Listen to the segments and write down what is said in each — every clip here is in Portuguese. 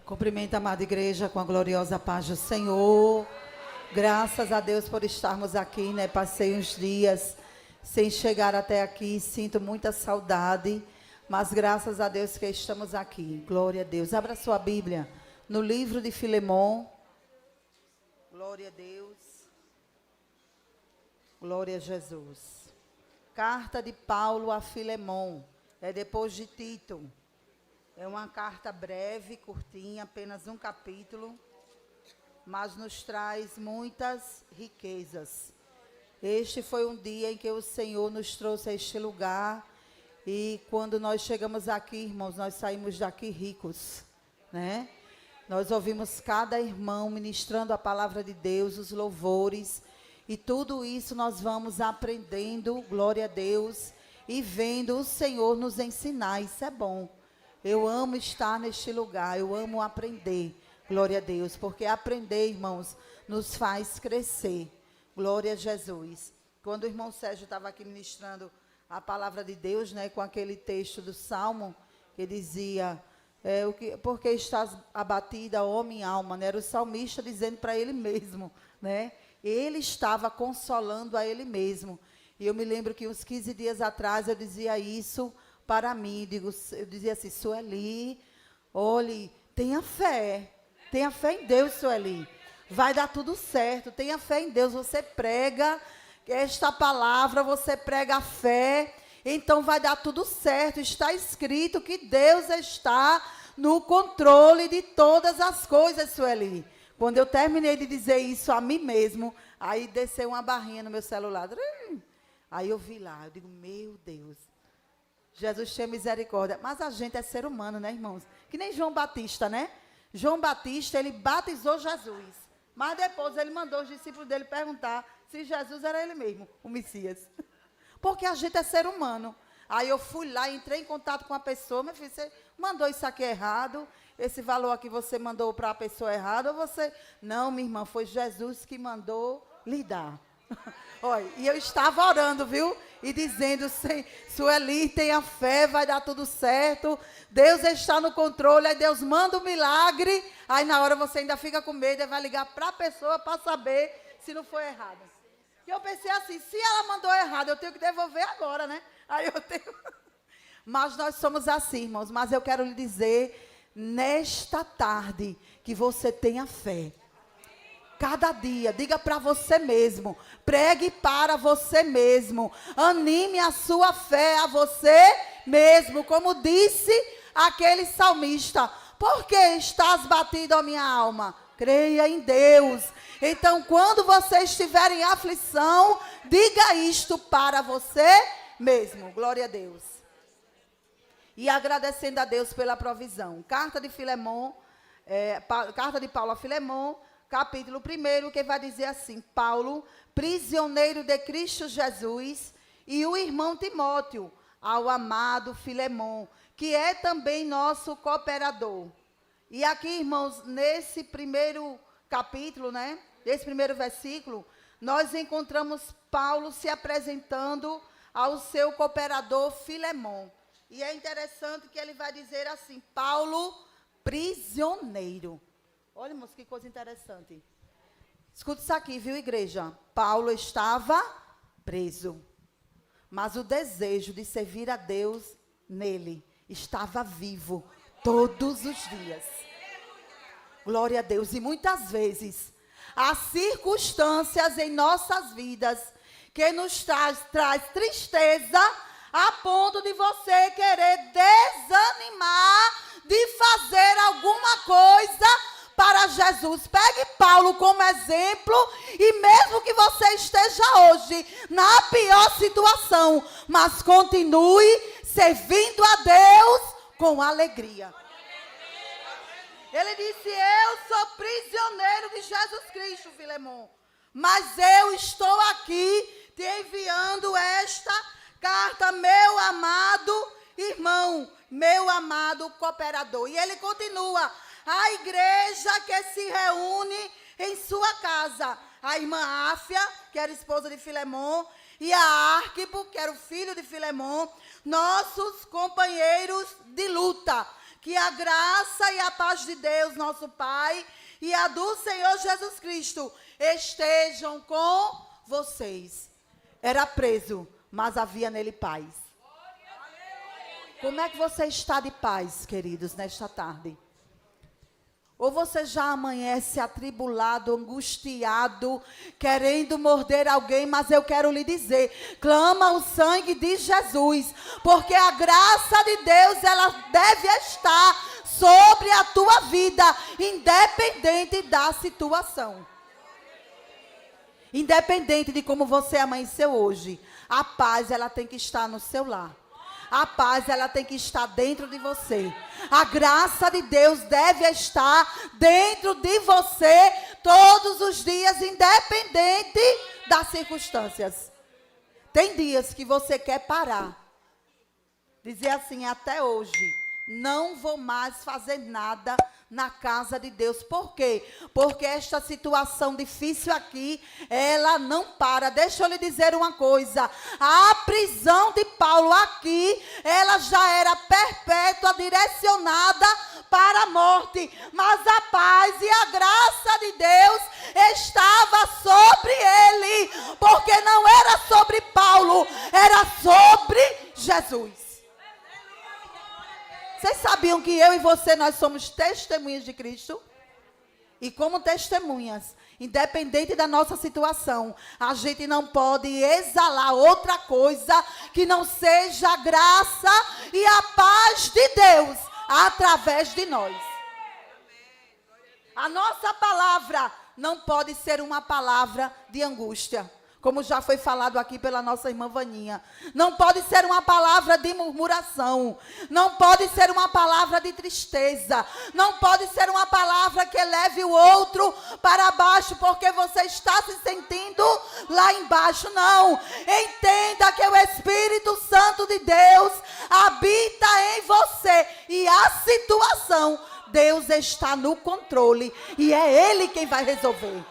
Cumprimento a amada igreja com a gloriosa paz do Senhor. Graças a Deus por estarmos aqui, né? Passei uns dias sem chegar até aqui, sinto muita saudade, mas graças a Deus que estamos aqui. Glória a Deus. Abra sua Bíblia no livro de Filemon. Glória a Deus. Glória a Jesus. Carta de Paulo a Filemon. É depois de Tito. É uma carta breve, curtinha, apenas um capítulo, mas nos traz muitas riquezas. Este foi um dia em que o Senhor nos trouxe a este lugar, e quando nós chegamos aqui, irmãos, nós saímos daqui ricos, né? Nós ouvimos cada irmão ministrando a palavra de Deus, os louvores, e tudo isso nós vamos aprendendo, glória a Deus, e vendo o Senhor nos ensinar. Isso é bom. Eu amo estar neste lugar, eu amo aprender, glória a Deus, porque aprender, irmãos, nos faz crescer, glória a Jesus. Quando o irmão Sérgio estava aqui ministrando a palavra de Deus, né, com aquele texto do Salmo, que dizia, por que estás abatida, ó minha alma, né? Era o salmista dizendo para ele mesmo, né? Ele estava consolando a ele mesmo. E eu me lembro que uns 15 dias atrás eu dizia isso para mim, eu dizia assim, Sueli, olhe, tenha fé em Deus, Sueli, vai dar tudo certo, tenha fé em Deus, você prega esta palavra, você prega a fé, então vai dar tudo certo, está escrito que Deus está no controle de todas as coisas, Sueli. Quando eu terminei de dizer isso a mim mesmo, aí desceu uma barrinha no meu celular, aí eu vi lá, eu digo, meu Deus, Jesus tinha misericórdia. Mas a gente é ser humano, né, irmãos? Que nem João Batista, né? João Batista, ele batizou Jesus. Mas depois ele mandou os discípulos dele perguntar se Jesus era ele mesmo, o Messias. Porque a gente é ser humano. Aí eu fui lá, entrei em contato com a pessoa. Meu filho, você mandou isso aqui errado? Esse valor aqui você mandou para a pessoa errada? Ou você... Não, minha irmã, foi Jesus que mandou lhe dar. Olha, e eu estava orando, viu? E dizendo, Sueli, tenha fé, vai dar tudo certo. Deus está no controle, aí Deus manda um milagre. Aí na hora você ainda fica com medo e vai ligar para a pessoa para saber se não foi errado. E eu pensei assim, se ela mandou errado, eu tenho que devolver agora, né? Aí eu tenho... Mas nós somos assim, irmãos. Mas eu quero lhe dizer, nesta tarde, que você tenha fé. Cada dia, diga para você mesmo, pregue para você mesmo, anime a sua fé a você mesmo, como disse aquele salmista, por que estás batido a minha alma? Creia em Deus. Então, quando você estiver em aflição, diga isto para você mesmo, glória a Deus. E agradecendo a Deus pela provisão. Carta de Paulo a Filemon, capítulo 1, que vai dizer assim, Paulo, prisioneiro de Cristo Jesus, e o irmão Timóteo, ao amado Filemon, que é também nosso cooperador. E aqui, irmãos, nesse primeiro capítulo, né, nesse primeiro versículo, nós encontramos Paulo se apresentando ao seu cooperador Filemon. E é interessante que ele vai dizer assim, Paulo, prisioneiro. Olha, irmãos, que coisa interessante. Escuta isso aqui, viu, igreja? Paulo estava preso, mas o desejo de servir a Deus nele estava vivo todos os dias. Glória a Deus. E muitas vezes, há circunstâncias em nossas vidas que nos traz tristeza a ponto de você querer desanimar de fazer alguma coisa para Jesus. Pegue Paulo como exemplo e mesmo que você esteja hoje na pior situação, mas continue servindo a Deus com alegria. Ele disse, eu sou prisioneiro de Jesus Cristo, Filemon, mas eu estou aqui te enviando esta carta, meu amado irmão, meu amado cooperador. E ele continua, a igreja que se reúne em sua casa, a irmã Áfia, que era esposa de Filemon, e a Arquipo, que era o filho de Filemon, nossos companheiros de luta, Que a graça e a paz de Deus, nosso Pai, e a do Senhor Jesus Cristo estejam com vocês. Era preso, mas havia nele paz. Como é que você está de paz, queridos, nesta tarde? Ou você já amanhece atribulado, angustiado, querendo morder alguém, mas eu quero lhe dizer, clama o sangue de Jesus, porque a graça de Deus, ela deve estar sobre a tua vida, independente da situação. Independente de como você amanheceu hoje, a paz, ela tem que estar no seu lar. A paz, ela tem que estar dentro de você. A graça de Deus deve estar dentro de você todos os dias, independente das circunstâncias. Tem dias que você quer parar. Dizer assim, até hoje, não vou mais fazer nada na casa de Deus. Por quê? Porque esta situação difícil aqui, ela não para. Deixa eu lhe dizer uma coisa. A prisão de Paulo aqui, ela já era perpétua, direcionada para a morte. Mas a paz e a graça de Deus estava sobre ele. Porque não era sobre Paulo, era sobre Jesus. Vocês sabiam que eu e você, nós somos testemunhas de Cristo? E como testemunhas, independente da nossa situação, a gente não pode exalar outra coisa que não seja a graça e a paz de Deus através de nós. A nossa palavra não pode ser uma palavra de angústia. Como já foi falado aqui pela nossa irmã Vaninha. Não pode ser uma palavra de murmuração. Não pode ser uma palavra de tristeza. Não pode ser uma palavra que leve o outro para baixo, porque você está se sentindo lá embaixo. Não. Entenda que o Espírito Santo de Deus habita em você. E a situação, Deus está no controle. E é Ele quem vai resolver.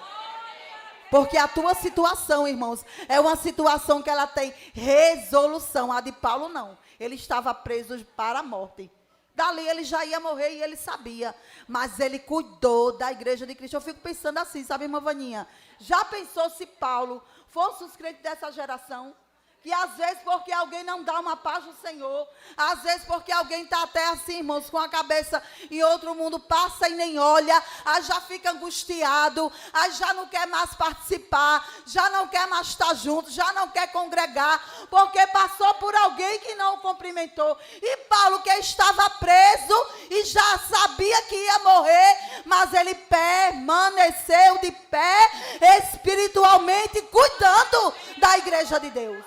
Porque a tua situação, irmãos, é uma situação que ela tem resolução. A de Paulo não. Ele estava preso para a morte. Dali ele já ia morrer e ele sabia. Mas ele cuidou da igreja de Cristo. Eu fico pensando assim, sabe, irmã Vaninha? Já pensou se Paulo fosse os crentes dessa geração? Que às vezes porque alguém não dá uma paz no Senhor, às vezes porque alguém está até assim, irmãos, com a cabeça em outro mundo, passa e nem olha, aí já fica angustiado, aí já não quer mais participar, já não quer mais estar junto, já não quer congregar, porque passou por alguém que não o cumprimentou. E Paulo, que estava preso e já sabia que ia morrer, mas ele permaneceu de pé, espiritualmente, cuidando da igreja de Deus.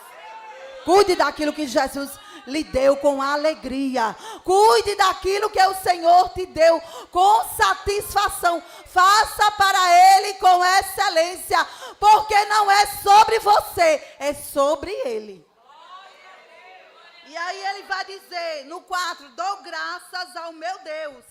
Cuide daquilo que Jesus lhe deu com alegria. Cuide daquilo que o Senhor te deu com satisfação. Faça para Ele com excelência. Porque não é sobre você, é sobre Ele. E aí ele vai dizer no 4, dou graças ao meu Deus,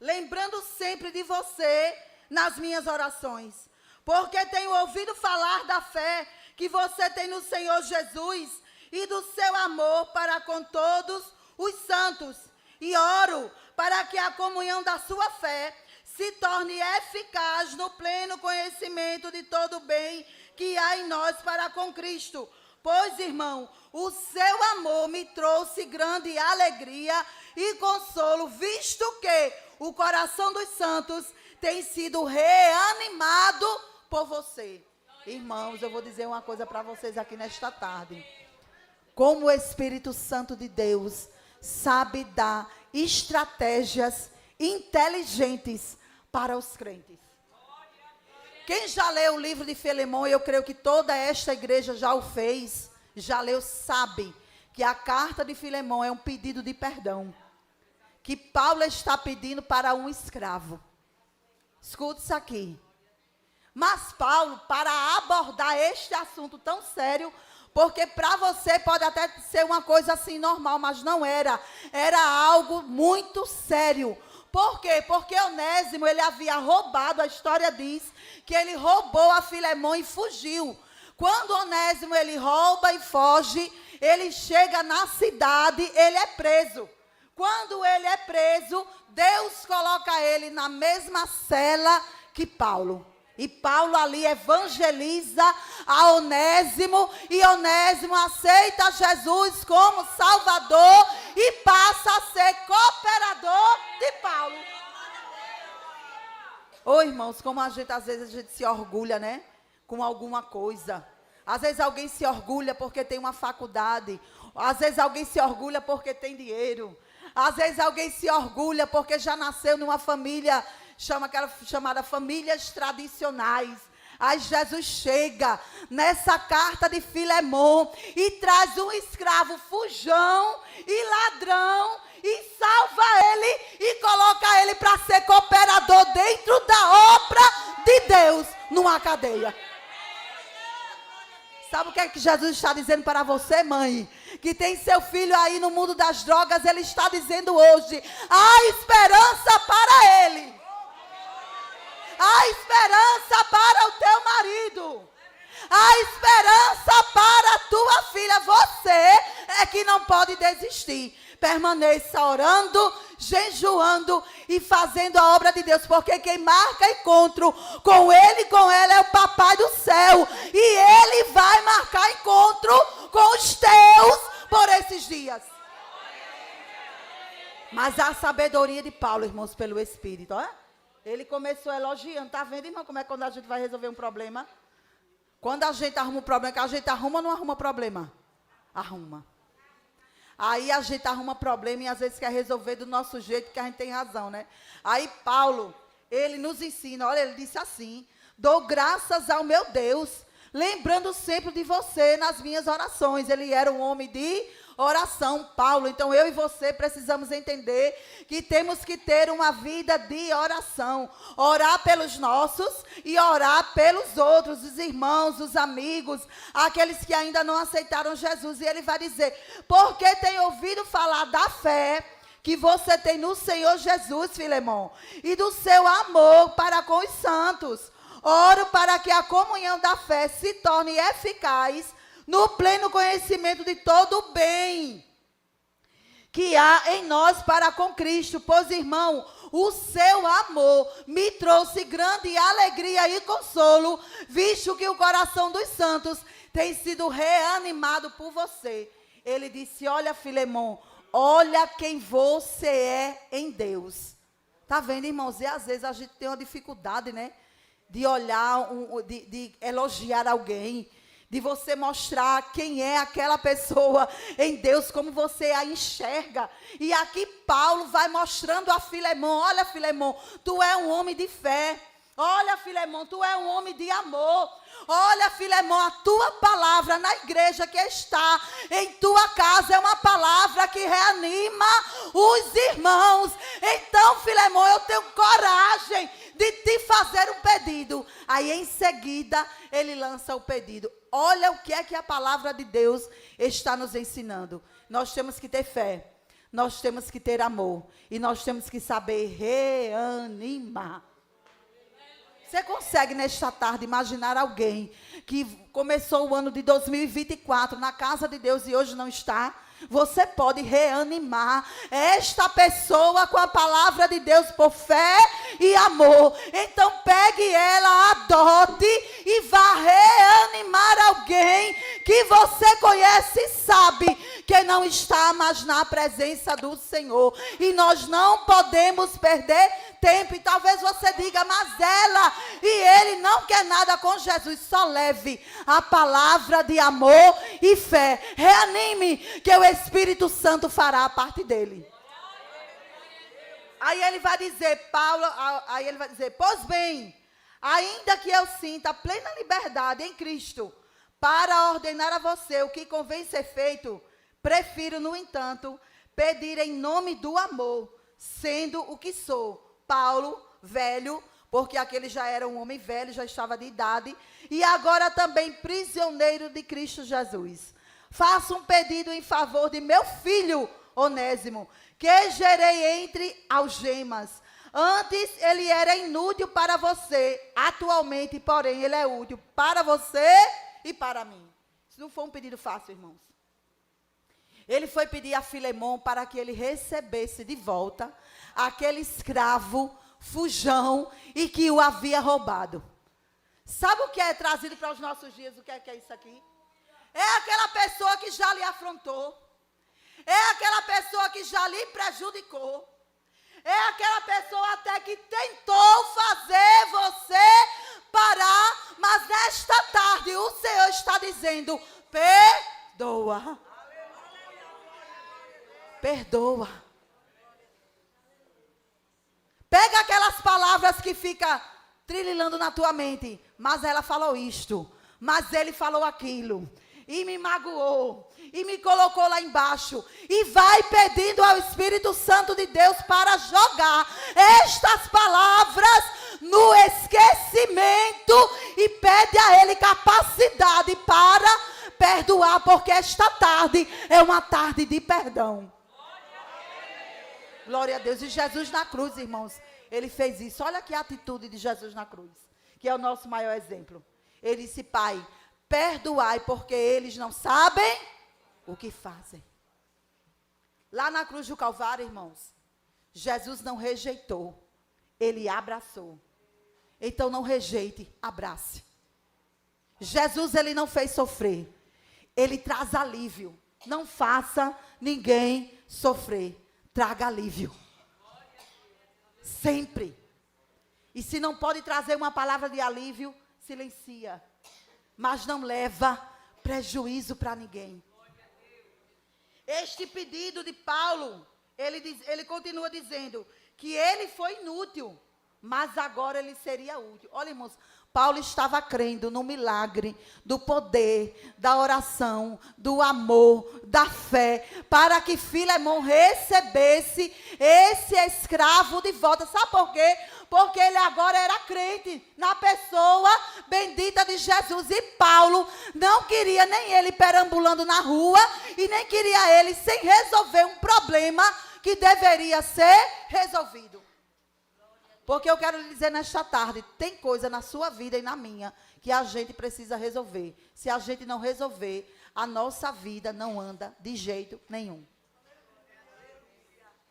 lembrando sempre de você nas minhas orações. Porque tenho ouvido falar da fé que você tem no Senhor Jesus e do seu amor para com todos os santos. E oro para que a comunhão da sua fé se torne eficaz no pleno conhecimento de todo o bem que há em nós para com Cristo. Pois, irmão, o seu amor me trouxe grande alegria e consolo, visto que o coração dos santos tem sido reanimado por você. Irmãos, eu vou dizer uma coisa para vocês aqui nesta tarde. Como o Espírito Santo de Deus sabe dar estratégias inteligentes para os crentes. Quem já leu o livro de Filemão, eu creio que toda esta igreja já o fez, já leu, sabe que a carta de Filemão é um pedido de perdão, que Paulo está pedindo para um escravo. Escute isso aqui. Mas Paulo, para abordar este assunto tão sério, porque para você pode até ser uma coisa assim normal, mas não era. Era algo muito sério. Por quê? Porque Onésimo, ele havia roubado, a história diz, que ele roubou a Filemão e fugiu. Quando Onésimo, ele rouba e foge, ele chega na cidade, ele é preso. Quando ele é preso, Deus coloca ele na mesma cela que Paulo. E Paulo ali evangeliza a Onésimo, e Onésimo aceita Jesus como Salvador e passa a ser cooperador de Paulo. Ô irmãos, como às vezes a gente se orgulha, né? Com alguma coisa. Às vezes alguém se orgulha porque tem uma faculdade. Às vezes alguém se orgulha porque tem dinheiro. Às vezes alguém se orgulha porque já nasceu numa família, chamada famílias tradicionais. Aí Jesus chega nessa carta de Filemão e traz um escravo fujão e ladrão e salva ele e coloca ele para ser cooperador dentro da obra de Deus numa cadeia. Sabe o que é que Jesus está dizendo para você, mãe? Que tem seu filho aí no mundo das drogas, ele está dizendo hoje, há esperança para ele. Há esperança para o teu marido. Há esperança para a tua filha. Você é que não pode desistir. Permaneça orando, jejuando e fazendo a obra de Deus. Porque quem marca encontro com ele e com ela é o papai do céu. E ele vai marcar encontro com os teus por esses dias. Mas a sabedoria de Paulo, irmãos, pelo Espírito, ó. Ele começou elogiando. Está vendo, irmão, como é quando a gente vai resolver um problema? Quando a gente arruma um problema, que a gente arruma ou não arruma problema? Arruma. Aí a gente arruma problema e às vezes quer resolver do nosso jeito, que a gente tem razão, né? Aí Paulo, ele nos ensina, olha, ele disse assim, dou graças ao meu Deus, lembrando sempre de você nas minhas orações. Ele era um homem de oração, Paulo. Então eu e você precisamos entender que temos que ter uma vida de oração. Orar pelos nossos e orar pelos outros, os irmãos, os amigos, aqueles que ainda não aceitaram Jesus. E ele vai dizer, porque tem ouvido falar da fé que você tem no Senhor Jesus, Filemão, e do seu amor para com os santos. Oro para que a comunhão da fé se torne eficaz no pleno conhecimento de todo o bem que há em nós para com Cristo. Pois, irmão, o seu amor me trouxe grande alegria e consolo, visto que o coração dos santos tem sido reanimado por você. Ele disse, olha, Filemão, olha quem você é em Deus. Tá vendo, irmãos? E às vezes a gente tem uma dificuldade, né? De olhar, de elogiar alguém, de você mostrar quem é aquela pessoa em Deus, como você a enxerga. E aqui Paulo vai mostrando a Filemão, olha, Filemão, tu é um homem de fé. Olha, Filemão, tu é um homem de amor. Olha, Filemão, a tua palavra na igreja que está em tua casa é uma palavra que reanima os irmãos. Então, Filemão, eu tenho coragem de te fazer um pedido. Aí, em seguida, ele lança o pedido. Olha o que é que a palavra de Deus está nos ensinando. Nós temos que ter fé. Nós temos que ter amor. E nós temos que saber reanimar. Você consegue, nesta tarde, imaginar alguém que começou o ano de 2024 na casa de Deus e hoje não está? Você pode reanimar esta pessoa com a palavra de Deus por fé e amor. Então pegue ela, adote e vá reanimar alguém que você conhece e sabe que não está mais na presença do Senhor. E nós não podemos perder tempo. E talvez você diga, mas ela e ele não quer nada com Jesus. Só leve a palavra de amor e fé. Reanime, que o Espírito Santo fará a parte dele. Aí ele vai dizer, pois bem, ainda que eu sinta plena liberdade em Cristo para ordenar a você o que convém ser feito, prefiro, no entanto, pedir em nome do amor, sendo o que sou, Paulo, velho, porque aquele já era um homem velho, já estava de idade, e agora também prisioneiro de Cristo Jesus. Faço um pedido em favor de meu filho, Onésimo, que gerei entre algemas. Antes ele era inútil para você, atualmente, porém, ele é útil para você e para mim. Isso não foi um pedido fácil, irmãos. Ele foi pedir a Filemon para que ele recebesse de volta aquele escravo fujão e que o havia roubado. Sabe o que é trazido para os nossos dias? O que é isso aqui? É aquela pessoa que já lhe afrontou. É aquela pessoa que já lhe prejudicou. É aquela pessoa até que tentou fazer você parar. Mas nesta tarde o Senhor está dizendo: perdoa. Perdoa. Pega aquelas palavras que ficam trilhando na tua mente. Mas ela falou isto. Mas ele falou aquilo. E me magoou. E me colocou lá embaixo. E vai pedindo ao Espírito Santo de Deus para jogar estas palavras no esquecimento. E pede a Ele capacidade para perdoar. Porque esta tarde é uma tarde de perdão. Glória a Deus. E Jesus na cruz, irmãos, ele fez isso. Olha aqui a atitude de Jesus na cruz, que é o nosso maior exemplo. Ele disse: Pai, perdoai, porque eles não sabem o que fazem. Lá na cruz do Calvário, irmãos, Jesus não rejeitou, ele abraçou. Então não rejeite, abrace. Jesus, ele não fez sofrer, ele traz alívio. Não faça ninguém sofrer. Traga alívio. Sempre. E se não pode trazer uma palavra de alívio, silencia. Mas não leva prejuízo para ninguém. Este pedido de Paulo, ele continua dizendo que ele foi inútil, mas agora ele seria útil. Olha, irmãos, Paulo estava crendo no milagre, do poder, da oração, do amor, da fé, para que Filemon recebesse esse escravo de volta. Sabe por quê? Porque ele agora era crente na pessoa bendita de Jesus. E Paulo não queria nem ele perambulando na rua, e nem queria ele sem resolver um problema que deveria ser resolvido. Porque eu quero lhe dizer nesta tarde, tem coisa na sua vida e na minha que a gente precisa resolver. Se a gente não resolver, a nossa vida não anda de jeito nenhum.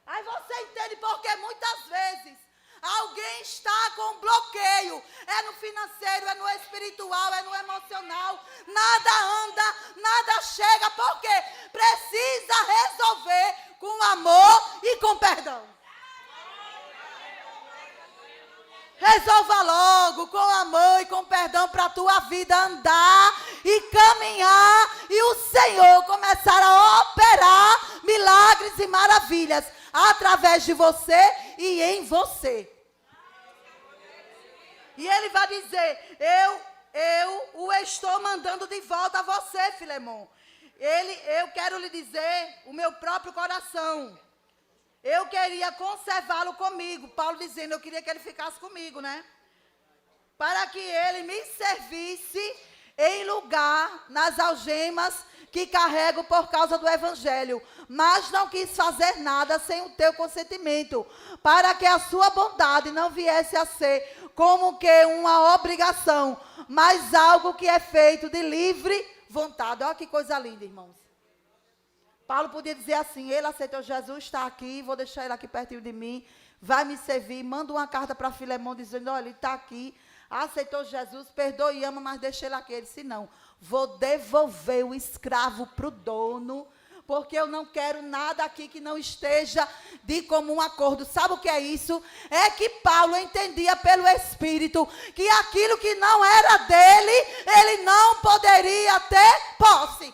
Aí você entende porque muitas vezes alguém está com bloqueio. É no financeiro, é no espiritual, é no emocional. Nada anda, nada chega. Porque precisa resolver com amor e com perdão. Resolva logo com amor e com perdão para a tua vida andar e caminhar. E o Senhor começar a operar milagres e maravilhas através de você e em você. E ele vai dizer: eu o estou mandando de volta a você, Filemon. Eu quero lhe dizer o meu próprio coração. Eu queria conservá-lo comigo. Paulo dizendo, eu queria que ele ficasse comigo, né? Para que ele me servisse em lugar nas algemas que carrego por causa do evangelho. Mas não quis fazer nada sem o teu consentimento, para que a sua bondade não viesse a ser como que uma obrigação, mas algo que é feito de livre vontade. Olha que coisa linda, irmãos. Paulo podia dizer assim: ele aceitou Jesus, está aqui, vou deixar ele aqui pertinho de mim, vai me servir. Manda uma carta para Filemon dizendo: olha, ele está aqui, aceitou Jesus, perdoa e ama, mas deixa ele aqui. Ele disse: não, vou devolver o escravo para o dono, porque eu não quero nada aqui que não esteja de comum acordo. Sabe o que é isso? É que Paulo entendia pelo Espírito que aquilo que não era dele, ele não poderia ter posse.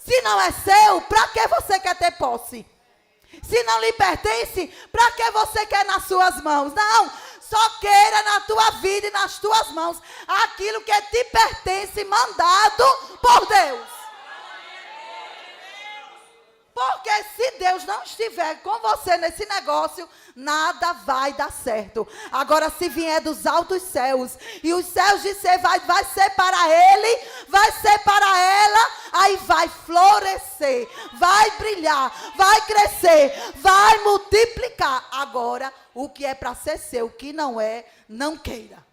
Se não é seu, para que você quer ter posse? Se não lhe pertence, para que você quer nas suas mãos? Não, só queira na tua vida e nas tuas mãos aquilo que te pertence, mandado por Deus. Porque se Deus não estiver com você nesse negócio, nada vai dar certo. Agora, se vier dos altos céus, e os céus de ser vai ser para ele, vai ser para ela, aí vai florescer, vai brilhar, vai crescer, vai multiplicar. Agora, o que é para ser seu, o que não é, não queira.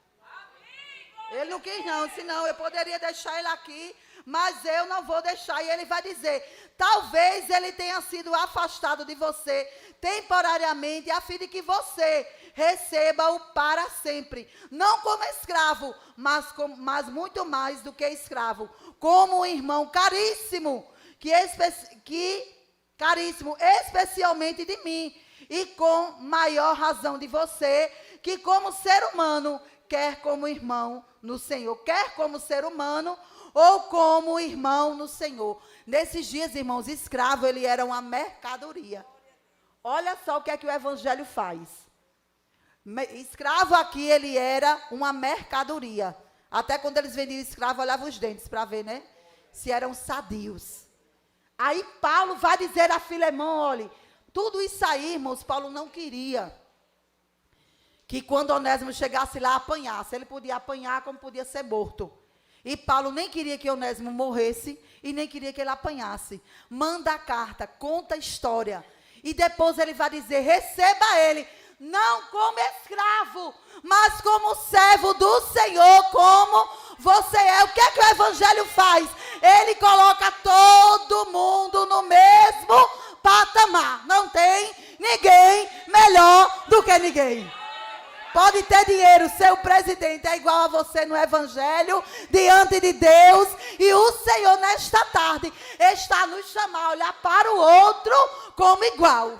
Ele não quis não, senão eu poderia deixar ele aqui, mas eu não vou deixar. E ele vai dizer, talvez ele tenha sido afastado de você temporariamente, a fim de que você receba-o para sempre. Não como escravo, mas muito mais do que escravo. Como um irmão caríssimo, caríssimo, especialmente de mim. E com maior razão de você, que como ser humano, quer como irmão no Senhor. Quer como ser humano ou como irmão no Senhor. Nesses dias, irmãos, escravo, ele era uma mercadoria. Olha só o que é que o evangelho faz. Escravo aqui, ele era uma mercadoria. Até quando eles vendiam escravo, olhavam os dentes para ver, né? Se eram sadios. Aí Paulo vai dizer a Filemão, olha, tudo isso aí, irmãos, Paulo não queria que quando Onésimo chegasse lá, apanhasse. Ele podia apanhar como podia ser morto. E Paulo nem queria que Onésimo morresse e nem queria que ele apanhasse. Manda a carta, conta a história. E depois ele vai dizer, receba ele, não como escravo, mas como servo do Senhor, como você é. O que é que o evangelho faz? Ele coloca todo mundo no mesmo patamar. Não tem ninguém melhor do que ninguém. Pode ter dinheiro, seu presidente é igual a você no evangelho, diante de Deus. E o Senhor, nesta tarde, está nos chamando a olhar para o outro como igual.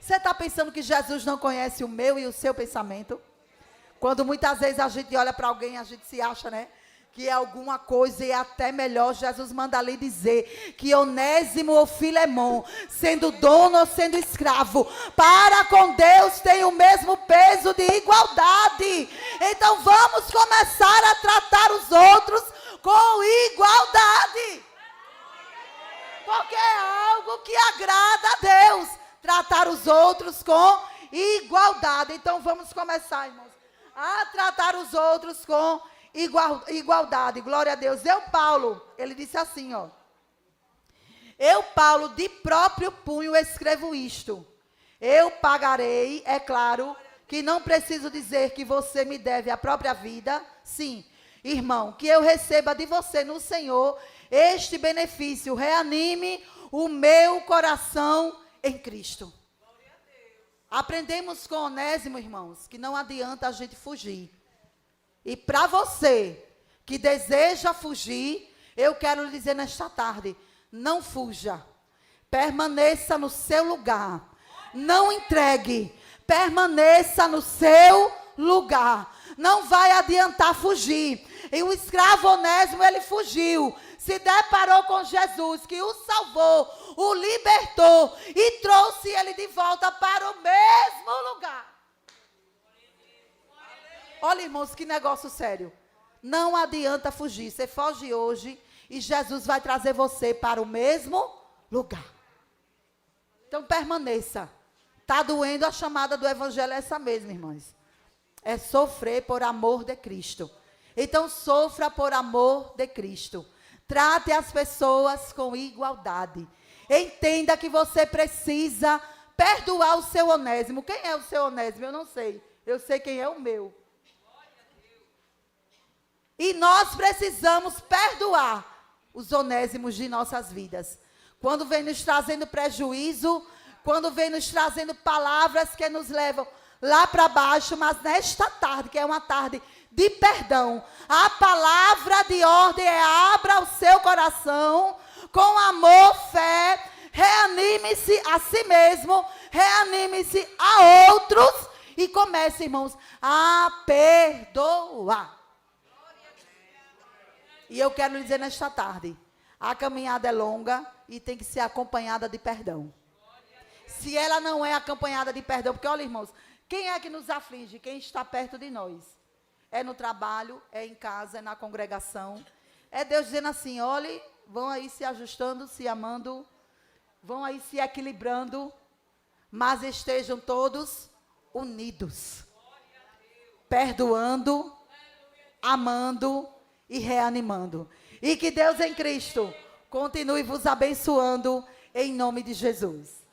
Você está pensando que Jesus não conhece o meu e o seu pensamento? Quando muitas vezes a gente olha para alguém, a gente se acha, né? Que é alguma coisa e é até melhor. Jesus manda ali dizer que Onésimo ou Filemão, sendo dono ou sendo escravo, para com Deus tem o mesmo peso de igualdade. Então vamos começar a tratar os outros com igualdade. Porque é algo que agrada a Deus, tratar os outros com igualdade. Então vamos começar, irmãos, a tratar os outros com igualdade. Glória a Deus. Paulo, ele disse assim, ó. Eu, Paulo, de próprio punho escrevo isto. Eu pagarei, é claro, que não preciso dizer que você me deve a própria vida. Sim, irmão, que eu receba de você no Senhor este benefício. Reanime o meu coração em Cristo. Aprendemos com Onésimo, irmãos, que não adianta a gente fugir. E para você que deseja fugir, eu quero lhe dizer nesta tarde, não fuja. Permaneça no seu lugar. Não entregue. Permaneça no seu lugar. Não vai adiantar fugir. E o escravo Onésimo, ele fugiu. Se deparou com Jesus, que o salvou, o libertou e trouxe ele de volta para o mesmo lugar. Olha, irmãos, que negócio sério. Não adianta fugir. Você foge hoje e Jesus vai trazer você para o mesmo lugar. Então permaneça. Está doendo, a chamada do evangelho é essa mesma, irmãos. É sofrer por amor de Cristo. Então sofra por amor de Cristo. Trate as pessoas com igualdade. Entenda que você precisa perdoar o seu Onésimo. Quem é o seu Onésimo? Eu não sei. Eu sei quem é o meu. E nós precisamos perdoar os onésimos de nossas vidas. Quando vem nos trazendo prejuízo, quando vem nos trazendo palavras que nos levam lá para baixo, mas nesta tarde, que é uma tarde de perdão, a palavra de ordem é: abra o seu coração com amor, fé, reanime-se a si mesmo, reanime-se a outros e comece, irmãos, a perdoar. E eu quero lhe dizer nesta tarde, a caminhada é longa e tem que ser acompanhada de perdão. Se ela não é acompanhada de perdão, porque olha, irmãos, quem é que nos aflige? Quem está perto de nós. É no trabalho, é em casa, é na congregação. É Deus dizendo assim, olhe, vão aí se ajustando, se amando, vão aí se equilibrando, mas estejam todos unidos. Perdoando, amando e reanimando. E que Deus em Cristo continue vos abençoando em nome de Jesus.